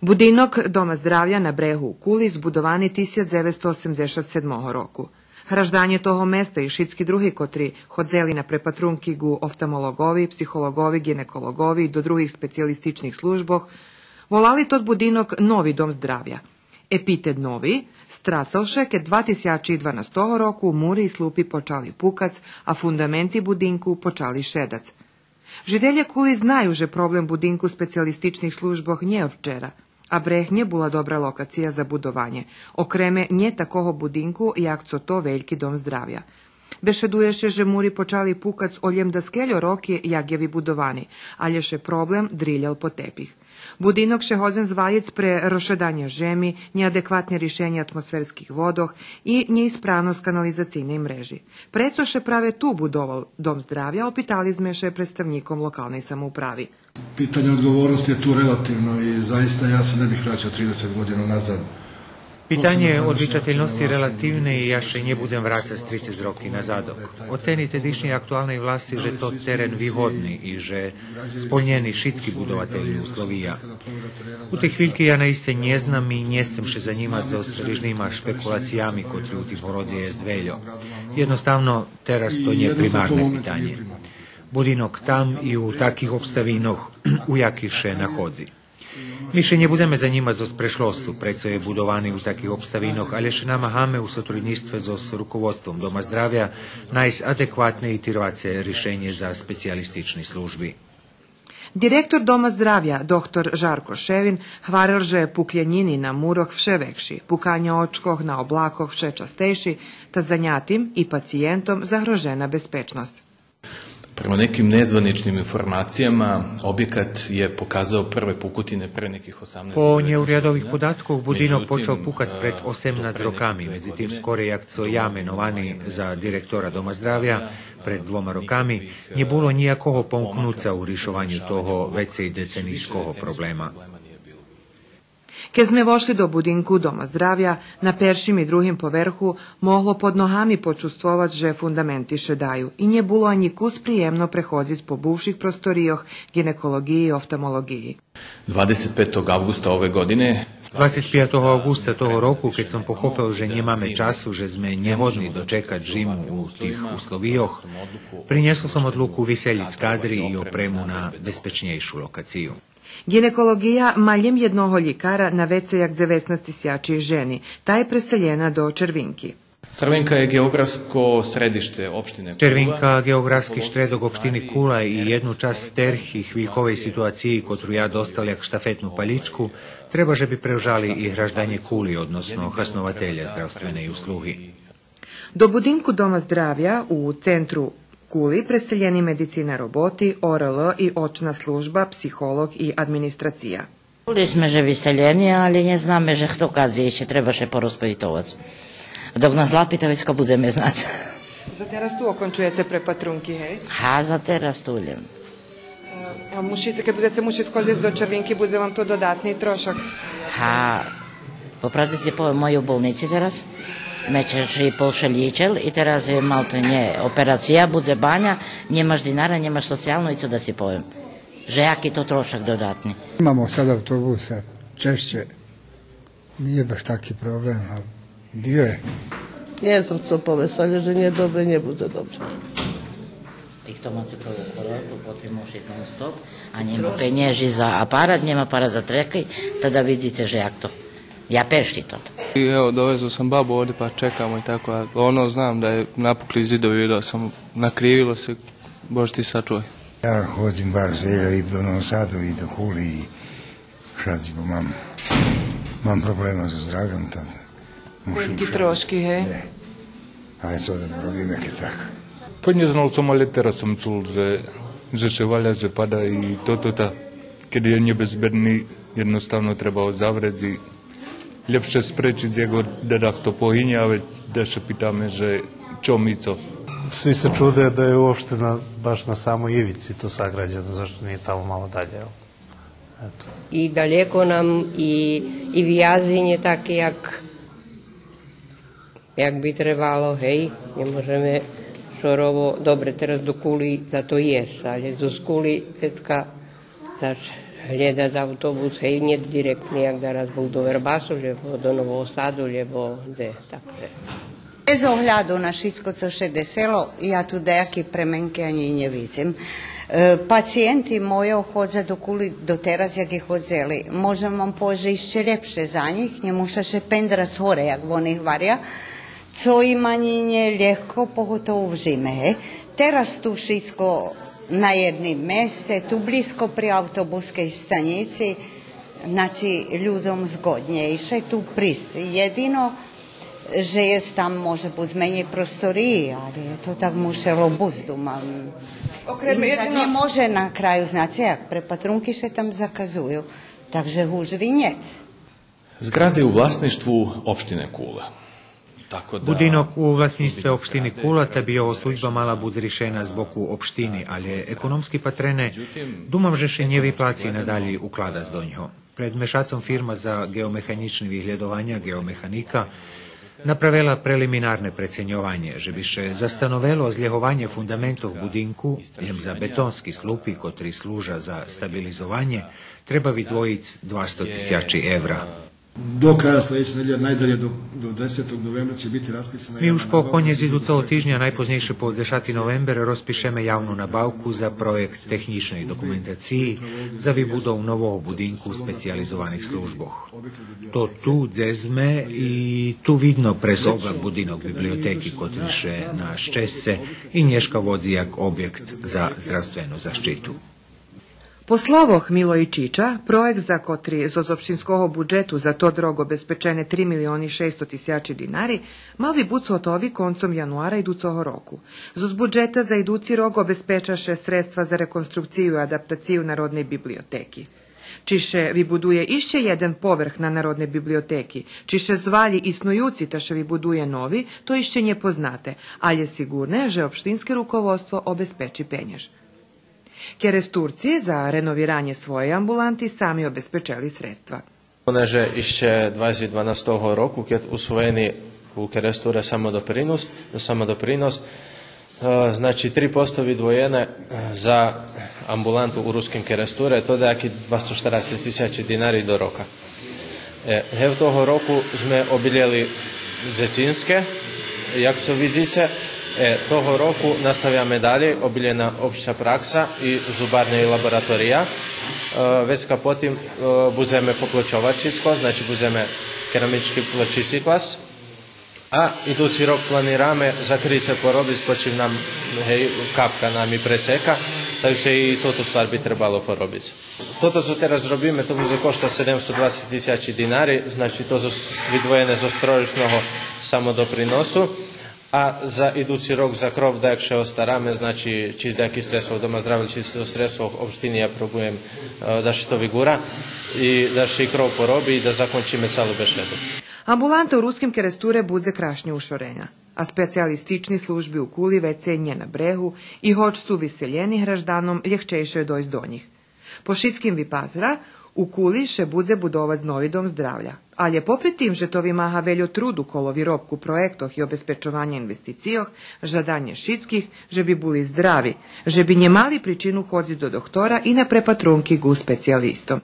Budinok Doma zdravja na brehu u Kuli zbudovaný 1987 roku. Hraždanje toho mesta i šitski drugi kotri hodzeli na prepatrunkigu oftalmologovi, psihologovi, ginekologovi do drugih specijalističnih služboh, volali tot budinok Novi dom zdravja. Epitet novi, stracalše, ke 2012 roku muri i slupi počali pukac, a fundamenti budinku počali šedac. Židelje Kuli znaju, že problem budinku specijalističnih služboh nje včera, a breh nje bula dobra lokacija za budovanje. Okreme nje takoho budinku, jak co to veljki dom zdravja. Bešeduješe, že muri počali pukac oljem da skeljo roki jak jevi budovani, ali ješe problem driljal po tepih. Budinok še hozen zvajec pre rošedanja žemi, neadekvatne rješenja atmosferskih vodoh i neispravnost kanalizacijnej mreži. Preco še prave tu budoval dom zdravja, opitali sme še predstavnikom lokalnej samoupravi. Pitanje odgovornosti je tu relativno i zaista ja se ne bih vraćao 30 godina nazad. Pitanje odličateljnosti relativne i ja še nje budem vraca s 30 roki nazadok. Ocenite dišnje aktualnej vlasti, že to teren výhodný i že spolnjeni šitski budovatelji uslovija. U te chvíľky ja naiste nje znam i nje sam še zanimati za osrežnima špekulacijami kod ljudi horodze je zdveljo. Jednostavno, teraz to nje primarne pitanje. Budinok tam i u takih obstavinoh u jakiše nahodzi. Mi še nje budeme zanimati za sprešlostu, preco je budovani u takih obstavinoh, ali še nama hame u sotrudnjstve s rukovodstvom Doma zdravja najs adekvatne iteracije rješenje za specijalistični službi. Direktor Doma zdravja, dr. Žarko Ševin, hvaril, že pukljenjini na muroh vše vekši, pukanja očkoh na oblakoh vše častejši, ta za njatim i pacijentom zagrožena bezpečnost. Prema nekim nezvaničnim informacijama, objekat je pokazao prve pukutine pre nekih 18 Po neurjadovih podatkov budinok počeo pukac pred 18 rokami, međutim skore jak co ja menovani za direktora Doma zdravja pred 2 rokami, nje bilo nijakoho pomknuca u rješovanju toho vecej decenijskog problema. Keď sme vošli do budinku Doma zdravja, na peršim i drugim poverhu moglo pod nohami počustvovati, že fundamenti šedaju i nje bilo ani kus prijemno prehoditi po buvših prostorijoh ginekologiji i oftalmologiji. 25. augusta ove godine 25. augusta toho roku, keď som pochopil, že nemáme času, že sme nehodni dočekať žimu u tých uslovijoh, priniesol som odluku vyseljiť kadri i opremu na bezpečnejšu lokaciju. Ginekologija maljem jednoho ljikara na vece jak 19 sjači ženi, ta je preseljena do Červinki. Crvenka je geografsko središte opštine Kula. Červinka, geografski štredok opštini Kula i jednu čas sterh i hviljkovej situaciji, kotru ja dostal jak štafetnu paličku, treba že bi prevžali i hraždanje Kuli, odnosno hasnovatelja zdravstvene uslugi. Do budinku Doma zdravja u centru Kuli preseljeni medicina roboti, ORL i očna služba, psiholog i administracija. Kuli sme že vyseljeni, ali ne zname, že kto kad zjeće, treba še porozpojitovac. Dok nas lapitavecka budeme znati. Za teraz tu okončujete prepatrunki, hej? Ha, za teraz tu uljem. A mušice, kad budete mušit skoziti do Červinki, bude vam to dodatni trošak? Ha, popravdě si povem moju u bolnici teraz. Mečeš i polše liječel i teraz je malte nje operacija, bude banja, njemaš dinara, njemaš socijalno i co da si povem. Že jaki to trošak dodatni. Imamo sad autobusa češće, nije baš taki problem, ali bio je. Nie znam co povesalje, že nije dobro, nije bude dobro. I to macie prvo korotu, potem mušit non stop, a njema penježi za aparat, njema aparat za trekaj, tada vidite že jak to. Ja pešti to. I evo, dovezao sam babu ovdje pa čekamo i tako. A ono znam da je napukli zidovi, vidio sam, nakrivilo se, Bože ti sačuvaj. Ja hodim bar zvelja i do Novom Sadu i do Kuli i šaci, bo mam problema za zdravljom tad. Veliki troški, hej? Ne. A co da robim neke tako. Pa nie znal som, ale teraz som čul, že se valja, že pada i toto, keď je nebezbedný, jednostavno treba ho zavrieť. Ljepše sprečiť jego da to pohinje, a već da se pitame, že čo mi co. Svi se čude da je uopšte baš na samoj ivici to sagrađeno, zašto nije tamo malo dalje. Eto. I daleko nam i vjazinje takie jak bi trebalo, hej, ne možeme šorovo, dobre teraz do Kuli, da to je, ali zo Kuli tetka, znači, гледат автобуса и нет директ ніяк да разбух до Вербасу, лебо до Новосаду, лебо де, tako je. Bez ohľadu na všetko, co všade selo, ja tu nejaké premenky ani nevidím. Pacijenti moji hodza do teraz, jak ih hodzeli. Možem vam pože išće lepše za njih, ne muša še pendra s hore, jak onih varja, co ima nje lehko, pogotovo v zime. Teraz tu všetko na jednim mjese, tu blisko pri autobuskej stanici, znači ljudom zgodnejše, tu pris. Jedino, že je tam može bud zmenje prostoriji, ali je to tak mušelo buzduma. Ne može na kraju, znači, jak prepatrunki še tam zakazuju, takže hužvi njet. Zgrade u vlasništvu opštine Kula. Budinok u vlasništve opštini Kula ta bi ovo služba mala bud zrišena zbog u opštini, ali ekonomski patrene dumam že še njevi placi nadalji uklada z donjho. Pred mešacom firma za geomehanični vyhľadovanja Geomehanika napravila preliminarne precenjovanje, že bi še zastanovelo zljehovanje fundamentov budinku, jem za betonski slupi, kotri služa za stabilizovanje, treba vidvojic 200.000 evra. Do kraja sljedeće nedjelje, najdalje do 10. novembra će biti raspisana... Mi už po konjec iducého týždňa, najpoznejšie po 10. november, rozpišeme javnu nabavku za projekt techničnej dokumentaciji za vybudov nového budinku v specializovaných služboch. To tu dzezme i tu vidno prez oblak budinok biblioteki kotriše na ščese i nješka vodzi jak objekt za zdravstvenu zaštitu. Po slovoh Milo i Čiča, projekt za kotri z opštinskого budžetu za to drogo bezpečene 3.600.000 dinari mal bi bud hotovi koncom januara iducoho roku. Z budžeta za iduci rok obezpečaše sredstva za rekonstrukciju i adaptaciju Narodnej biblioteki. Čiše vybuduje išće jedan povrh na Narodnej biblioteki, čiše zvalji isnujuci taše vybuduje novi, to išće nje poznate, ali je sigurne, že opštinske rukovodstvo obezpeči penjež. Keres Turci za renoviranje svoje ambulanti sami obezpečeli sredstva. Poneže išće 2012 roku, kad usvojeni u Keresture samodoprinos, znači 3% vidvojene za ambulantu u ruskim Keresture, to da je 240.000 dinari do roka. Hev toho roku sme obiljeli Dzecinske, jak su vizice, toho roku nastavljame dalje, obiljena opća praksa i zubarna i laboratorija. Već ka potim budeme popločovačisko, znači budeme keramički pločisiklas, a idući rok planirame zakriti se porobi, spočiv nam kapka nam i preseka, takže i to stvar bi trebalo porobiti. Toto što teraz robíme, to bude košta 720.000 dinari, znači to vidvojene zo strojičnog samodoprinosu, a za idući rok za krov da še ostarame, znači čiz daki sredstvo doma zdravlja, čiz sredstvo opštini ja probujem da še to vigura i da še i krov porobi i da zakončime calu bešedu. Ambulanta u ruskim Keresture budze krašnje ušorenja, a specijalistični službi u Kuli već se nje na brehu i hoć su viseljeni hraždanom ljehčejše dojść do njih. Po šitskim vipatra u Kuli še budze budovac novi dom zdravlja, ali je popri tim, že to vimaha veljo trudu kolo virobku projektoh i obezpečovanja investicijoh, žadanje šitskih, že bi buli zdravi, že bi nje mali pričinu hodzi do doktora i na prepatrunki gu specijalistom.